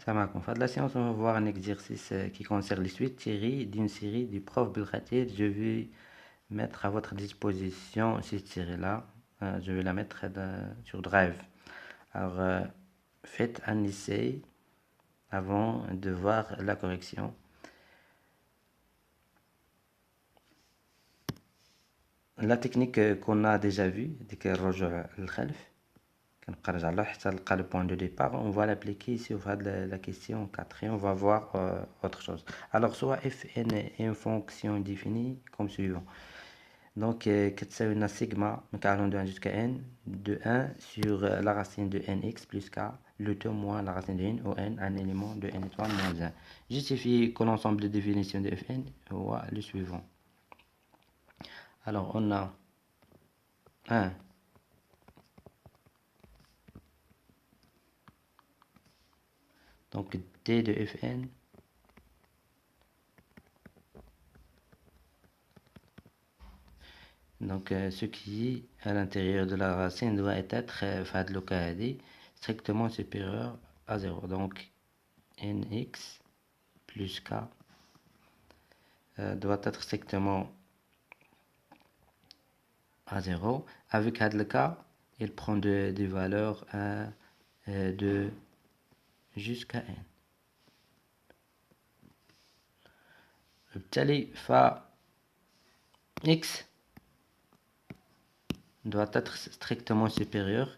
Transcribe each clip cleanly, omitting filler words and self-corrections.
Dans la séance, on va voir un exercice qui concerne les suites tirées d'une série du prof Belkhatir. Je vais mettre à votre disposition cette série-là. Je vais la mettre sur Drive. Alors, faites un essai avant de voir la correction. La technique qu'on a déjà vue, c'est que الرجوع للخلف. كنبقى على حتى نلقى le point de départ. On va l'appliquer ici sur la question 4 et on va voir autre chose. Alors, soit fn est une fonction définie comme suivant. Donc, كتساوي لنا sigma من 42 jusqu'à n de 1 sur la racine de nx plus k, le tout moins la racine de n ou n, un élément de n étoile moins 1. Justifie que l'ensemble de définition de fn est le suivant. Alors, on a 1 donc d de fn donc ce qui est à l'intérieur de la racine doit être fait le cas strictement supérieur à 0. Donc nx plus k doit être strictement à 0. Avec le cas, il prend des valeurs 1, 2 jusqu'à n. بالتالي x doit être strictement supérieur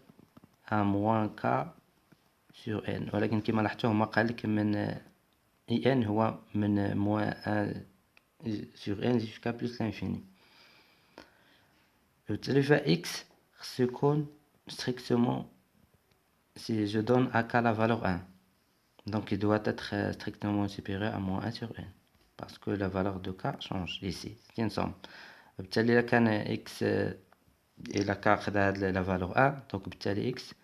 à moins k sur n. ولكن كما لاحظتوا هما قال لك من ان هو من moins 1 sur n jusqu'à plus l'infini. بالتالي x خصو يكون strictement, si je donne à k la valeur 1, donc il doit être strictement supérieur à moins 1 sur n, parce que la valeur de k change ici, c'est une somme. بالتالي إذا كان x إلى k خدا la valeur 1, donc بالتالي x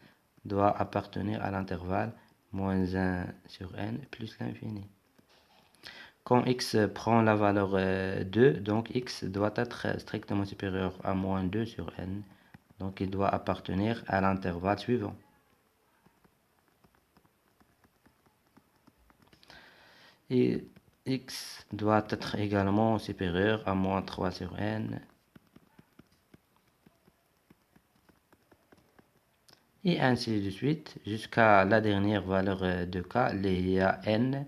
doit appartenir à l'intervalle moins 1 sur n plus l'infini. Quand x prend la valeur 2, donc x doit être strictement supérieur à moins 2 sur n, donc il doit appartenir à l'intervalle suivant. Et x doit être également supérieur à moins 3 sur n, et ainsi de suite jusqu'à la dernière valeur de k, il y a n,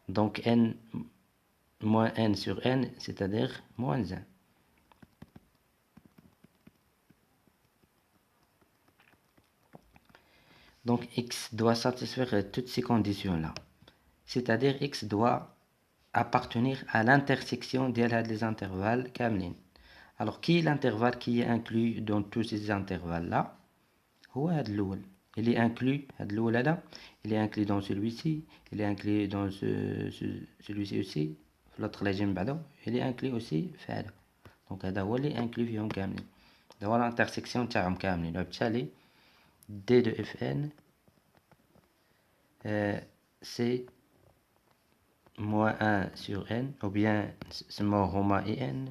donc n moins n sur n, c'est-à-dire moins 1. Donc x doit satisfaire toutes ces conditions-là, c'est-à-dire x doit appartenir à l'intersection des intervalles كاملين. Alors qui est l'intervalle qui est inclus dans tous ces intervalles-là? هو هذا الأول. Il est inclus, هذا الأول هذا, il est inclus dans celui-ci, il est inclus dans celui-ci aussi, l'autre اللي جاي من بعده, il est inclus aussi في هذا. Donc هذا هو اللي inclus فيهم كاملين. هذا هو l'intersection تاعهم كاملين. وبالتالي d de fn c'est moins 1 sur n, ou bien سموه هما en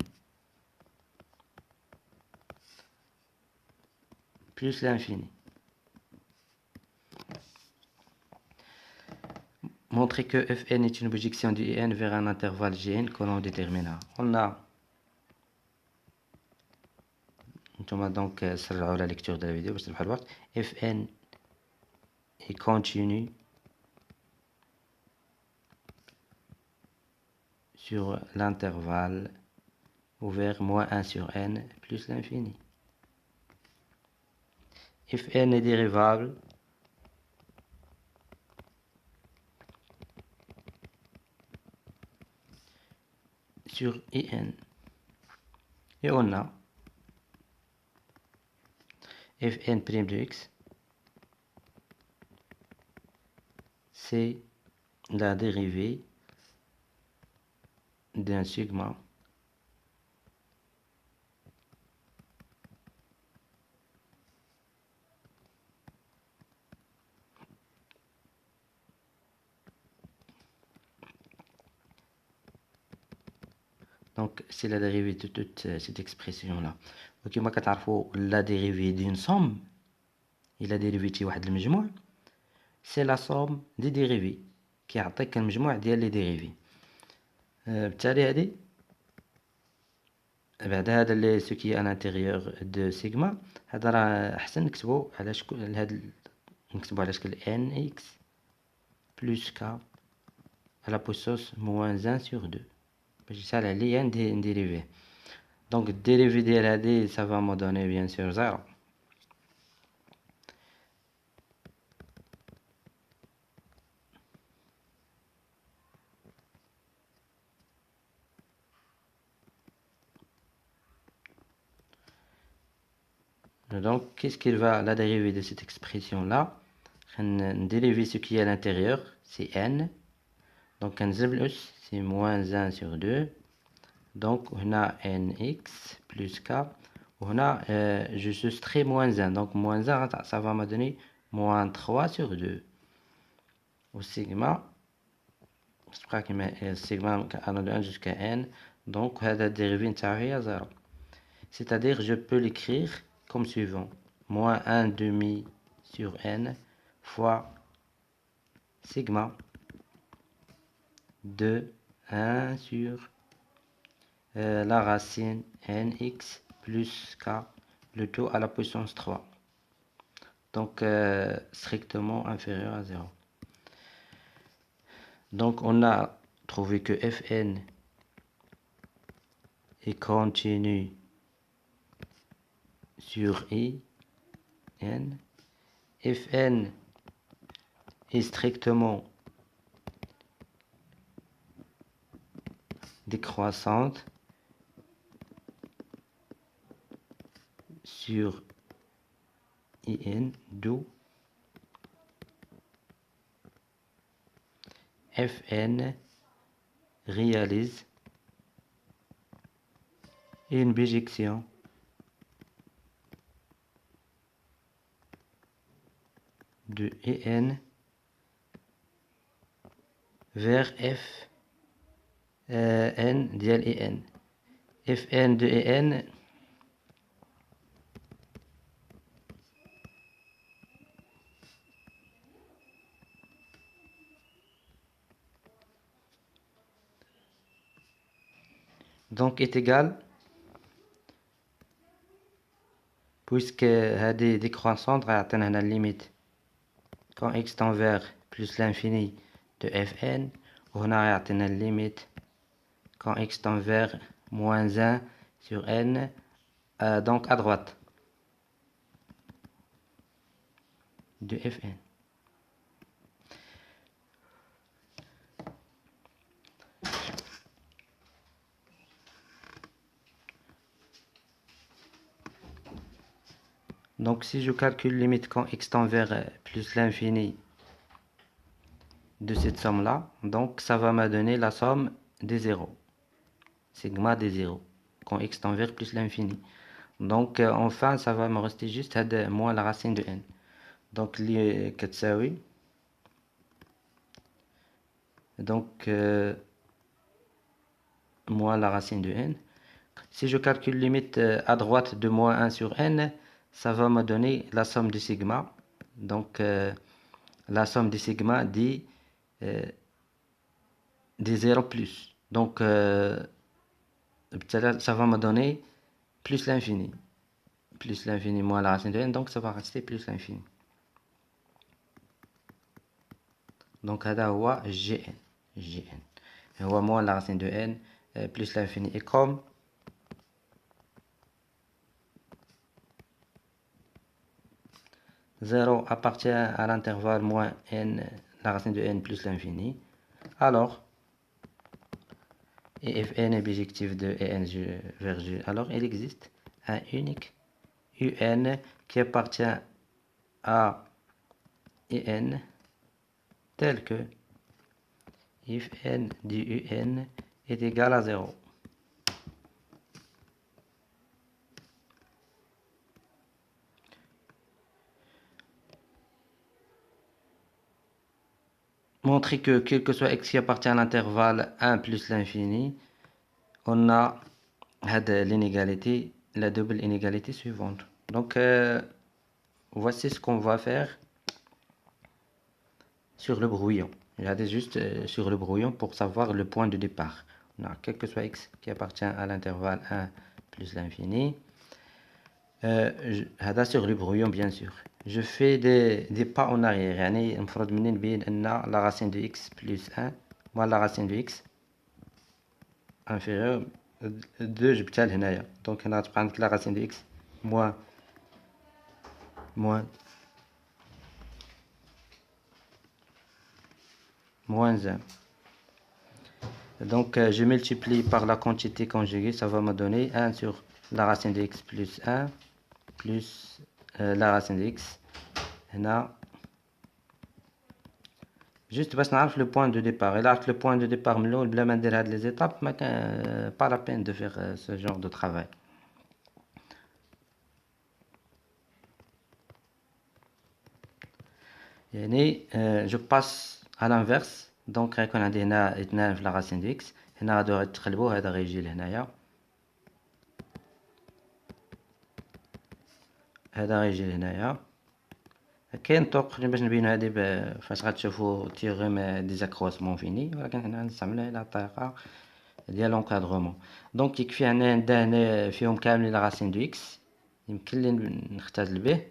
plus l'infini. Montrer que fn est une projection du n vers un intervalle gn que l'on déterminera. On a donc سرعوا la lecture de la vidéo باش تربحوا الوقت. fn est continu sur l'intervalle ouvert moins 1 sur n plus l'infini. fn est dérivable sur en. Et on a fn' de x, c'est la dérivée d'un sigma donc c'est la dérivée de toute cette expression là. وكما كتعرفوا la dérivée d'une somme et la dérivée de واحد المجموع c'est la somme des dérivées. كيعطيك المجموع ديال لي ديريفي. بالتالي هادي بعد هذا اللي سو كي ان انتيريور دو سيغما، هذا راه احسن نكتبو على شكل هذا، نكتبو على شكل ان اكس بلس كا على بوسوس موان 1 سور 2 باش يسهل عليا نديريفيه. دونك الديريفي ديال هادي سافا مو دوني بيان سور 0. Donc, qu'est-ce qu'il va, la dérivée de cette expression-là, on dérive ce qui est à l'intérieur, c'est n. Donc, un plus, c'est moins 1 sur 2. Donc, on a nx plus k. On a, je soustrais moins 1. Donc, moins 1, ça va me donner moins 3 sur 2. Au sigma, je crois que sigma allant de 1 jusqu'à n. Donc, la dérivée est à 0. C'est-à-dire, je peux l'écrire comme suivant. Moins 1 demi sur n fois sigma de 1 sur la racine nx plus k, le tout à la puissance 3. Donc, strictement inférieur à 0. Donc, on a trouvé que Fn est continu sur I, n. Fn est strictement décroissante sur In, d'où Fn réalise une bijection de En vers F n dial En. Fn de En donc est égal, puisque هذه décroissante غيعطينا هنا limite quand x tend vers plus l'infini de Fn, وهنا غيعطينا limite quand x tend vers moins 1 sur n, donc à droite de Fn. Donc si je calcule limite quand x tend vers plus l'infini de cette somme là, donc ça va me donner la somme des zéros, sigma des zéros quand x tend vers plus l'infini. Donc enfin ça va me rester juste moins la racine de n. Donc li كتساوي donc moins la racine de n. Si je calcule limite à droite de moins 1 sur n, ça va me donner la somme du sigma. Donc la somme du sigma des 0 plus. Donc ça va me donner plus l'infini. Plus l'infini moins la racine de n, donc ça va rester plus l'infini. Donc هذا هو Gn. هو moins la racine de n plus l'infini. Et comme zéro appartient à l'intervalle moins n, la racine de n plus l'infini, alors, et Fn est bijectif de En vers G, alors il existe un unique Un qui appartient à En tel que if n du Un est égal à 0. Montrer que quel que soit x qui appartient à l'intervalle 1 plus l'infini, on a l'inégalité, la double inégalité suivante. Donc voici ce qu'on va faire sur le brouillon. Regardez juste sur le brouillon pour savoir le point de départ. On a quel que soit x qui appartient à l'intervalle 1 plus l'infini. هذا sur le brouillon bien sûr. Je fais des pas en arrière. يعني المفروض مني نبين أن la racine de x plus 1 moins la racine de x inférieure 2 جبتها لهنايا. Donc هنا تبقى عندك la racine de x moins moins 1. Donc je multiplie par la quantité conjuguée, ça va me donner 1 sur la racine de x plus 1 plus la racine de x. هنا juste باش نعرف le point de départ. إلا عرفت le point de départ من الأول بلا ما ندير هاد les étapes ما كان pas la peine de faire ce genre de travail. يعني je passe à l'inverse. donc غيكون عندي هنا 2 في la racine de x. هنا غادو يتقلبوا هذا غيجي لهنايا هذا غيجي لهنايا. كاين طرق باش نبينو هادي فاش غتشوفو تيغوم ديزاكروسمون فيني ولكن حنا غنستعملو على الطريقة ديال لونكادرومون. دونك يكفي عندنا هنا فيهم كاملين لا راسين دو اكس يمكن لي نختزل به.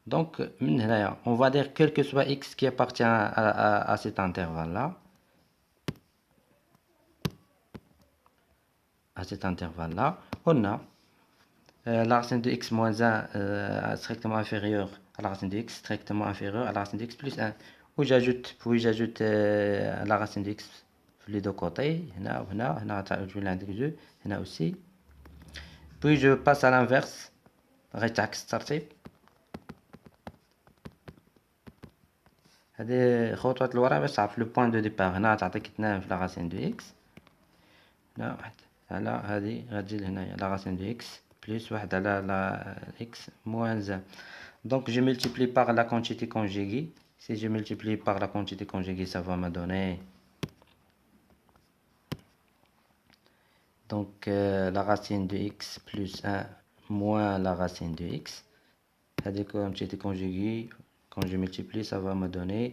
دونك من هنايا on va dire quel que soit x qui appartient à cet intervalle là, on a la racine de x moins 1 strictement inférieure à la racine de x strictement inférieure à la racine de x plus 1. Puis j'ajoute la racine de x les deux côtés. Là aussi. Puis je passe à l'inverse. هذه خطوات لورا باش تعرف لو بوين دو ديبار. هنا تعطيك 2 في لا راسين دو اكس. هنا واحد على هذه غتجي لهنايا لا راسين دو اكس plus واحد على لا x moins 1. Donc je multiplie par la quantité conjuguée. Si je multiplie par la quantité conjuguée, ça va me donner donc la racine de x plus 1 moins la racine de x. La quantité conjuguée, quand je multiplie, ça va me donner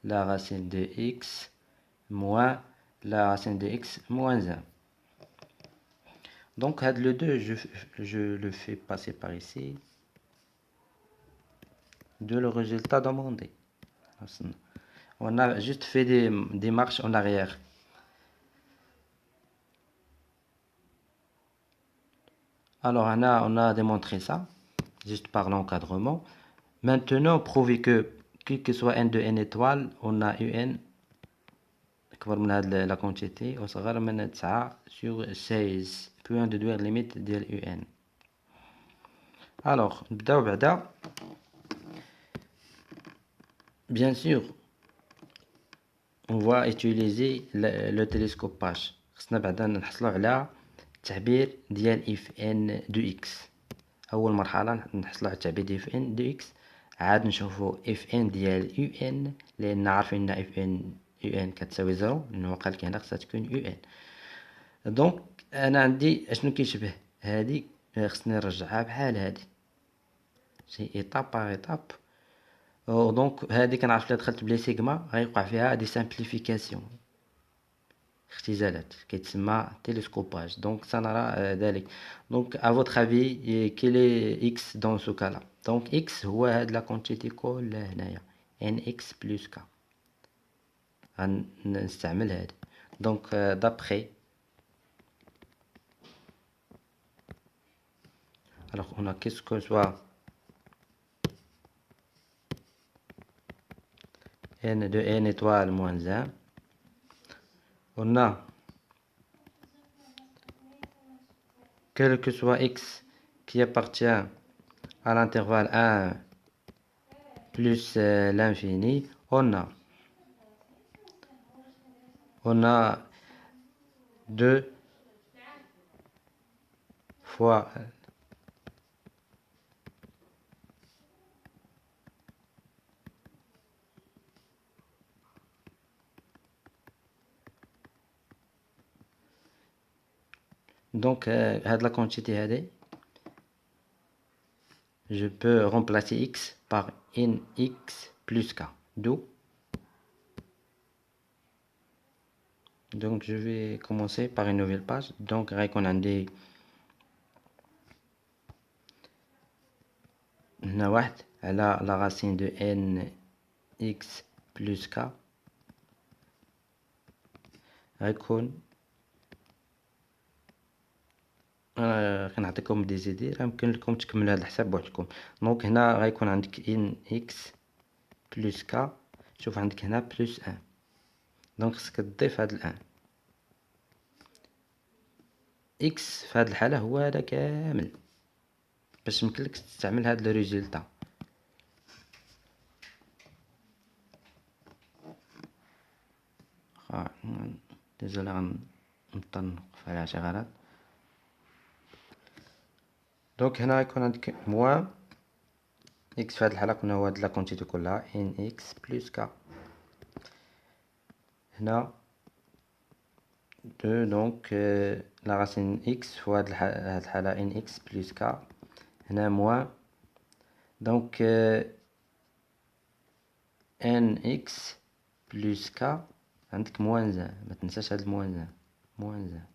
la racine de x moins la racine de x moins 1. Donc le 2, je le fais passer par ici. De le résultat demandé. On a juste fait des marches en arrière. Alors on a démontré ça, juste par l'encadrement. Maintenant, prouver que quel que soit n de n étoiles, on a un أكبر من هذه la quantité وصغر من 9 sur 16. Puis on déduire limite ديال un. Alors نبداو بعدا. Bien sûr, on va utiliser le télescopage. خصنا بعدا نحصلوا على التعبير ديال اف ان دو اكس. اول مرحله نحصلوا على التعبير ديال اف ان دو اكس، عاد نشوفوا اف ان ديال يو ان لان عارفين ان اف ان يو ان كتساوي زيرو لانه قال لك هنا خصها تكون يو ان. دونك انا عندي اشنو كيشبه هادي، خصني نرجعها بحال هادي شي ايطاب باغ ايطاب. دونك هادي كنعرف الا دخلت بلي سيغما غيوقع فيها دي سامبليفيكاسيون، اختزالات كيتسمى تيليسكوباج. دونك سنرى ذلك. دونك ا فوتر افي كيلي اكس دون سو كالا؟ دونك اكس هو هاد لا كونتيتي كلها هنايا ان اكس بلس كا، غنستعمل هادي. دونك دابخي alors on a qu'est-ce que soit n de n étoile moins 1, on a quel que soit x qui appartient à l'intervalle 1 plus l'infini, on a 2 fois donc هاد la quantité هادي je peux remplacer x par nx plus k. D'où Donc je vais commencer par une nouvelle page. Donc غيكون عندي هنا واحد على la racine de n x plus k غيكون كنعطيكم دي زيدي، راه يمكن لكم تكملوا هذا الحساب بوحدكم. دونك هنا غيكون عندك ان اكس بلس ك، شوف عندك هنا بلس ان، دونك خصك تضيف هاد الان. اكس في هاد الحاله هو هذا كامل باش يمكنلك تستعمل هاد لو ريزولتا. ديجولا غنضطر نوقف على شي غلط. دونك هنا غيكون عندك موان اكس، في هاد الحاله كنا هو هاد لا كونتيتي كلها ان اكس بلس ك. هنا دو، دونك لا راسين اكس في هاد الحاله ان اكس بلس ك. هنا موان، دونك ان اكس بلس ك عندك موان زان، ما تنساش هاد الموان زان، موان زان.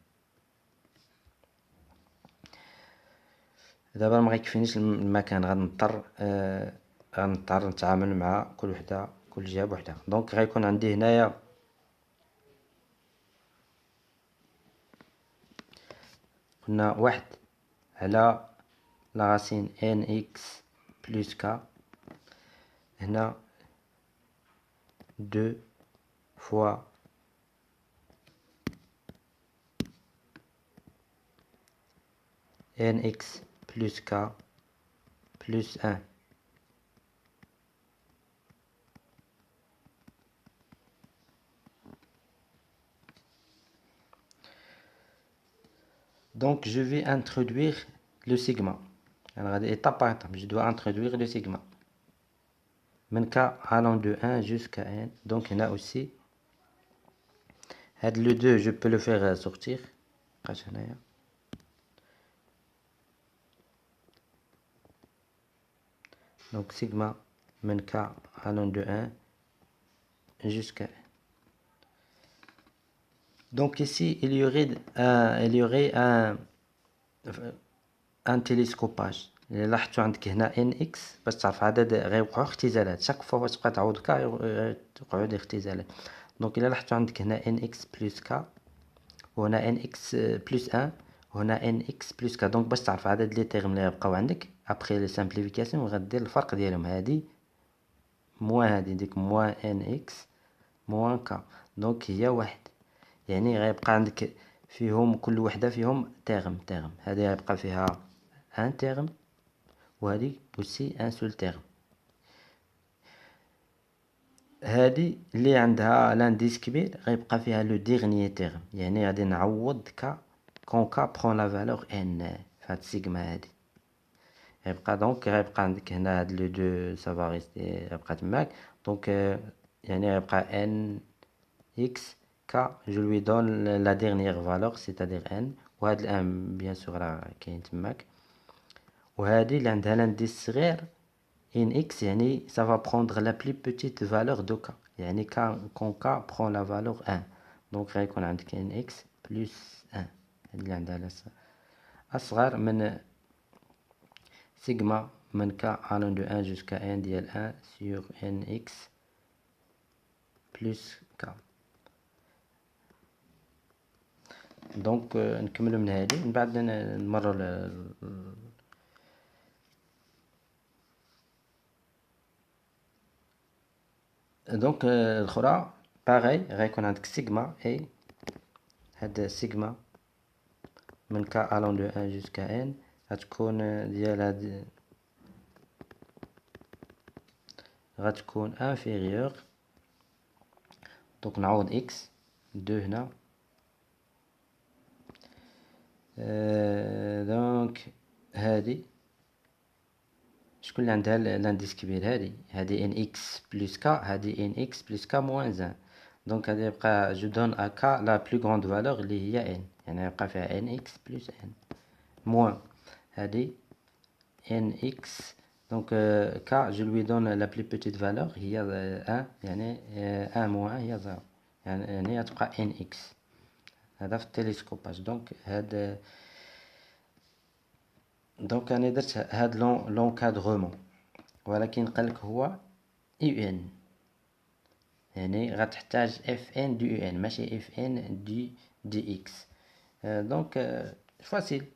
دابا ما غيكفينيش المكان، غنضطر نتعامل مع كل وحده، كل جهه بوحدها. دونك غيكون عندي هنايا قلنا واحد على لا راسين ان اكس بلس ك، هنا دو فوا ان اكس بلس ك بلس ان. Donc je vais introduire le sigma. Alors étape par étape, je dois introduire le sigma. من k allant de 1 jusqu'à n. Donc là aussi, le 2 je peux le faire sortir. Donc sigma من k allant de 1 jusqu'à n. Donc ici il y aurait un télescopage. لاحظتوا عندك هنا ان اكس باش تعرف عدد غيوقعوا اختزالات، شاك فوا باش تبقى تعوض ك يوقعوا دي اختزالات. دونك الا لاحظتوا عندك هنا ان اكس بلس ك، وهنا ان اكس بلس ان، وهنا ان اكس بلس ك. دونك باش تعرف عدد لي تيرم اللي غيبقاو عندك ابخي لي سامبليفيكاسيون غدير الفرق ديالهم، هادي موان هادي، ديك موان ان اكس موان ك، دونك هي واحد. يعني غيبقى عندك فيهم كل وحده فيهم تيرم، هادي غيبقى فيها ان تيرم، وهادي aussi un seul terme. هادي اللي عندها لانديس كبير غيبقى فيها لو ديغنيي تيرم، يعني غادي نعوض ك كون ك برون لا فالور ان في هاد السيغما هادي. غيبقى دونك غيبقى عندك هنا هاد لو دو سافا ريستي غيبقى تماك. دونك يعني غيبقى ان اكس ك جو لوي دون لا ديغنيير فالور سيتادير ان، وهاد الان بيان سور راه كاين تماك. وهادي اللي عندها لانديس صغير in x يعني ça va prendre la plus petite valeur de k، يعني quand k prend la valeur 1. donc غيكون عندك in x plus 1 اللي عندها أصغر من سيغما من k allant de 1 jusqu'à n ديال 1 sur n x plus k. donc نكملو من هادي، من بعد نمرو دونك الاخرى باغي غيكون عندك سيغما اي، هاد سيغما من k allant de 1 jusqu'à n غتكون ديال هاد غتكون inférieur. دونك نعوض x 2 هنا. دونك هادي شكون اللي عندها لانديس كبير؟ هادي ان اكس بلس ك، هادي ان اكس بلس ك موان زان. دونك هادي يبقى جو دون ا ك لا بلو غروند فالور اللي هي ان، يعني يبقى فيها ان اكس بلس ان موان هادي ان اكس. دونك ك جو لوي دون لا بلو بيتيت فالور هي 1، يعني 1 موان هي 0، يعني غتبقى ان اكس. هذا في التلسكوباج. دونك انا درت هاد لونكادغمون، ولكن قالك هو يو ان، يعني غتحتاج اف ان دو يو ان ماشي اف ان دي اكس. دونك فاسيل،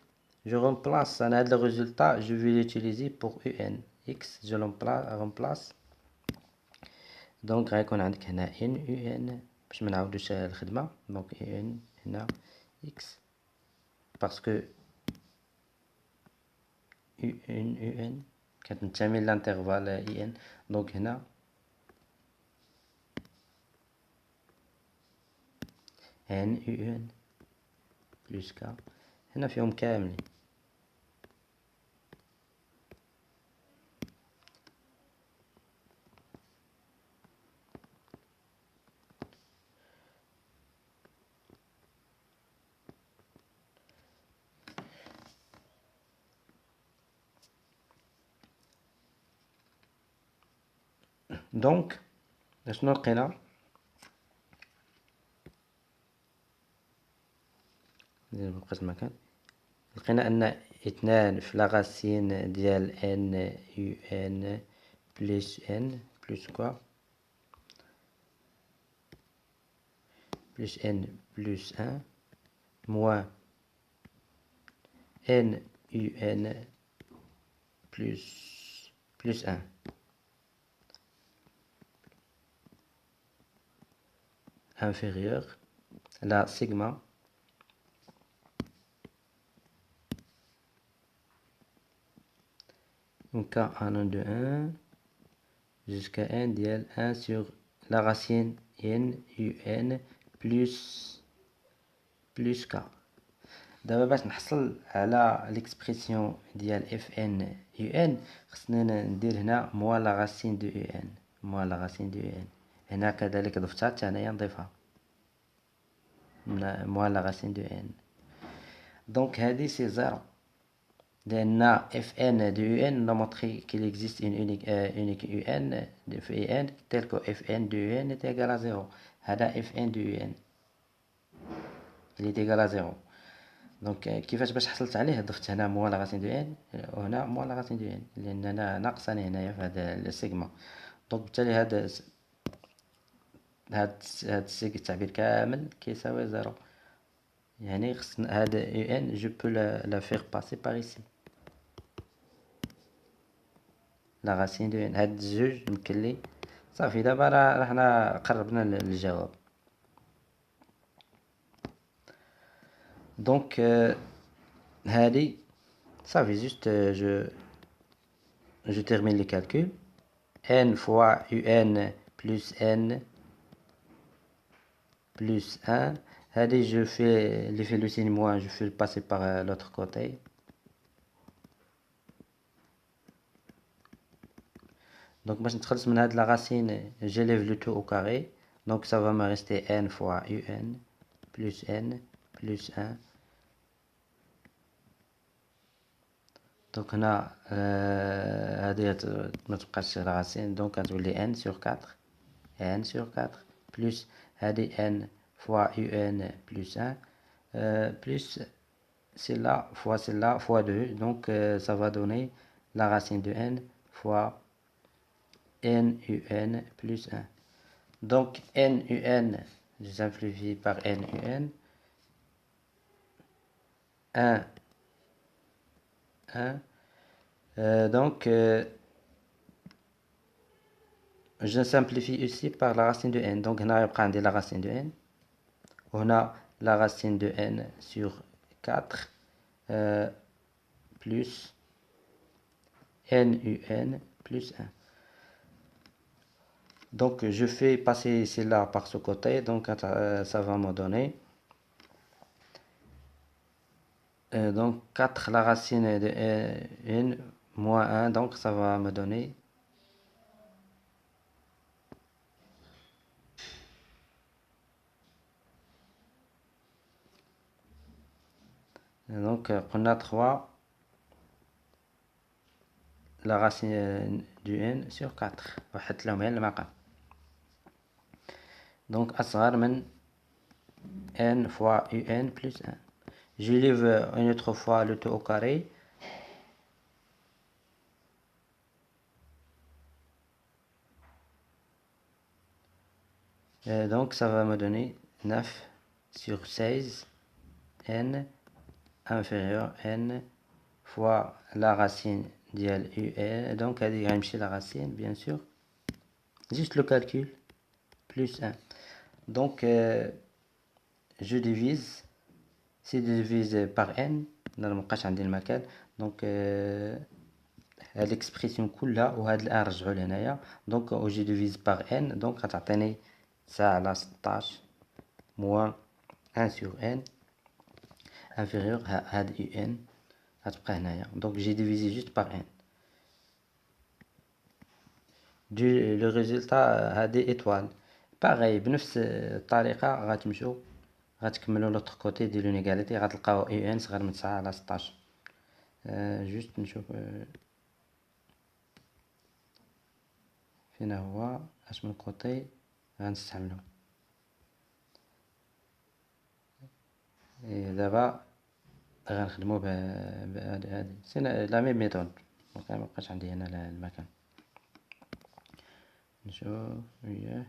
جو remplace انا هاد الريزولتا جو في لوتيليزي بور يو ان اكس، جو remplace. دونك غيكون عندك هنا ان يو ان باش ما نعاودوش الخدمه. دونك يو ان هنا اكس باسكو يو ان كتنتمي لانترفال اي ان. دونك هنا ان يو ان بلس كا، هنا فيهم كاملين. دونك شنو لقينا؟ مبقاش المكان. لقينا ان 2 في لاغاسين ديال ان يو ان بلس ان بلس كوا بلس n plus 1 moins n un plus 1 inférieur la sigma donc k en 1 de 1 jusqu'à n dial 1 sur la racine n un plus k. دابا باش نحصل على ليكسبرسيون ديال اف ان يو ان خصني ندير هنا موا لا راسين دو يو ان، موا لا راسين دو يو ان. هنا كذلك ضفتها حتى انايا نضيفها موا لا راسين دو ان. دونك هادي سي زيرو، لان اف ان دو يو ان نمونطري كيل اكزيست اون اونيك يو ان في اي ان تيل كو اف ان دو يو ان est égal à 0. هذا اف ان دو يو ان اللي est égal à 0. دونك كيفاش باش حصلت عليه؟ ضفت هنا موا لا راسين دو ان وهنا موا لا راسين دو ان، لان انا ناقصاني هنايا في هذا السيغما. دونك بالتالي هاد التعبير كامل كيساوي 0. يعني خصنا هاد يو ان جو بو لا فيغ باسي بار ايسي لا راسين دو ان. هاد الجوج يمكن صافي. دابا راه حنا قربنا للجواب. دونك هادي صافي جوست je termine les calculs. n fois un plus n plus 1. هادي je fais l'effet de signe moins, je fais le passer par l'autre côté. Donc باش نتخلص من هاد la racine, j'élève le tout au carré. Donc ça va me rester n fois un plus n plus 1. دونك هنا هادي متبقاش لا racine، دونك غتولي n sur 4 n sur 4 plus هادي n fois un plus 1 plus celle-là fois celle-là fois 2. Donc ça va donner la racine de n fois n un plus 1. Donc n un, je simplifie par n un, 1 1. Donc je simplifie ici par la racine de n. Donc هنا يبقى عندي la racine de n وهنا la racine de n sur 4 plus n un plus 1. Donc je fais passer cela par ce côté, donc ça va me donner donc 4 la racine de n moins 1, donc ça va me donner donc on a 3 la racine du n sur 4 وحدت لهم هي المقام. دونك أصغر من n fois un plus 1. Je lève une autre fois le tout au carré. Donc ça va me donner 9 sur 16 n inférieur n fois la racine ديال un. Donc هذه غنمشي la racine bien sûr. Juste le calcul. Plus 1. Donc je divise. Si je divise par n, ما مابقاش عندي المكان. Donc هاد l'expression كلها وهاد الان رجعوا لهنايا. Donc je divise par n. Donc غتعطيني 9 على 16 moins 1 sur n inférieur à un غتبقى هنايا. Donc j'ai divisé juste par n. Le résultat هذه étoile. Pareil بنفس الطريقة غتمشوا غتكملوا l'autre côté ديروا une égalité غتلقاو un صغر من 9 على 16. جوست نشوف فين هو اش من كوتي غنستعملو. دابا غنخدمو بهادي سي لا ميم ميثود. دونك مابقاش عندي هنا المكان. نشوف وياه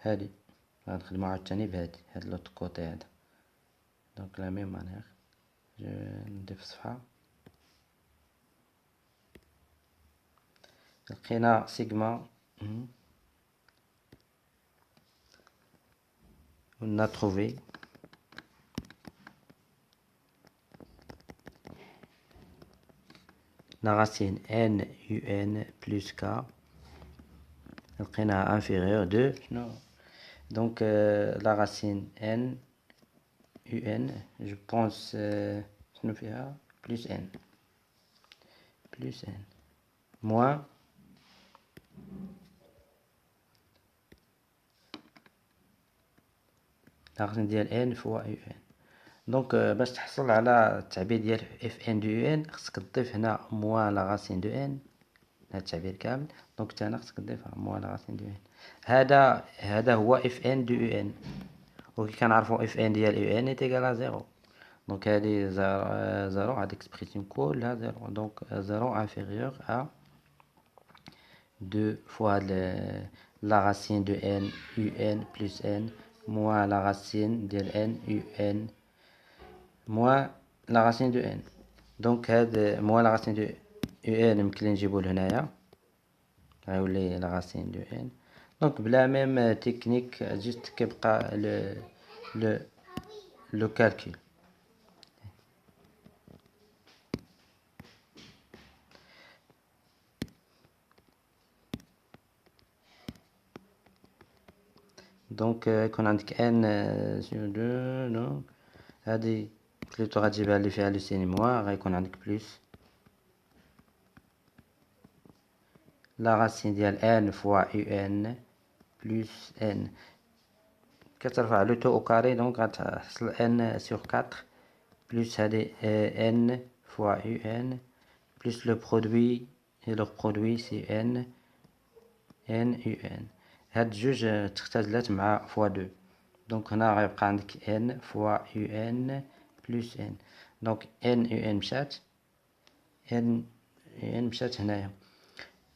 هادي غنخدمو عاوتاني بهادي هاد لوط كوتي هذا. دونك لا ميم مانيير نضيف صفحة. لقينا سيغما. On a trouvé la racine n un plus k. لقيناها inférieure de donc la racine n un je pense شنو فيها plus n moins la racine ديال n fois un. دونك باش تحصل على التعبير ديال f n دو un خصك تضيف هنا moins la racine de n. هذا التعبير كامل. دونك حتى هنا خصك تضيف moins la racine de n. هذا هو f n دو un. وكي كنعرفو f n ديال un est égal à 0. دونك هذه 0 هاد اكسبريسيون كلها 0. دونك 0 inférieur à 2 fois la racine de n un plus n moins la racine ديال n un moins la racine de n. دونك هاد moins la racine de un يمكن نجيبو لهنايا غيولي la racine de n. دونك بلا ميم تكنيك جست كيبقى le calcul. دونك يكون عندك n sur 2. دونك هادي بلوتو غتجيبها اللي فيها لو سين موان غيكون عندك بلوس لا راسين ديال n فوا un بلوس n. كترفع لو تو او كاري دونك غتحصل n sur 4 بلوس هادي n فوا un بلوس لو برودوي et leur produit c'est n un. هاد جوج تختزلات مع فوا 2. دونك هنا غيبقى عندك n فوا un بلوس n. دونك n un مشات n مشات هنايا.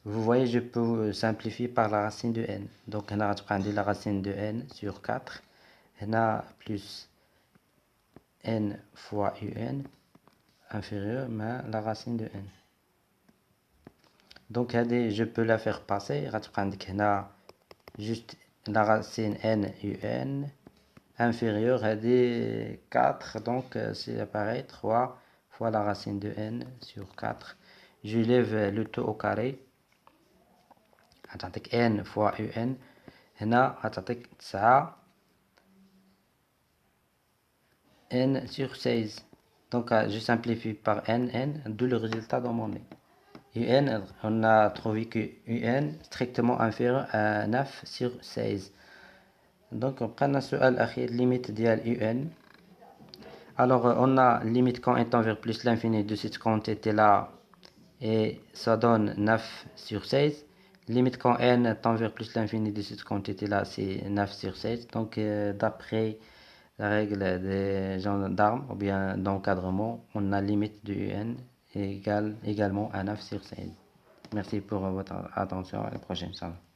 Vous voyez, je peux simplifier par la racine de n. Donc هنا غتبقى عندي la racine de n sur 4 هنا plus n fois un inférieur مع la racine de n. Donc هذه je peux la faire passer. غتبقى عندك هنا juste la racine n un inférieur هذه 4. Donc c'est pareil 3 fois la racine de n sur 4. Je lève le tout au carré. غتعطيك n fois un. هنا غتعطيك 9 n sur 16. Donc je simplifie par n, d'où le résultat demandé. un, on a trouvé que un strictement inférieur à 9 sur 16. Donc on a السؤال الأخير limite ديال un. Alors on a limite quand étant vers plus l'infini de cette quantité là et ça donne 9 sur 16. limite quand n tend vers plus l'infini de cette quantité-là, c'est 9 sur 7. Donc, d'après la règle des gendarmes ou bien d'encadrement, on a limite de n égale également à 9 sur 7. Merci pour votre attention. À la prochaine. Salut.